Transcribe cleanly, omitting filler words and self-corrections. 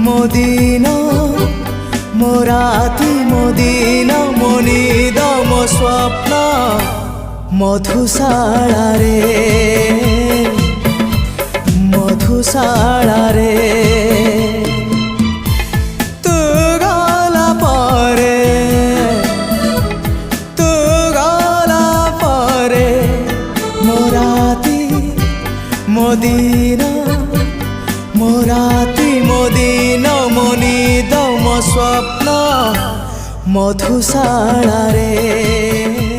मोदिन मोराती मोदिन मोनिद मो स्वप्न मधुशाला रे मधुशाला रे तू गला परे मोराती मोदिन मोराती मोदिन मोनिद मो स्वप्न मधुशाला रे।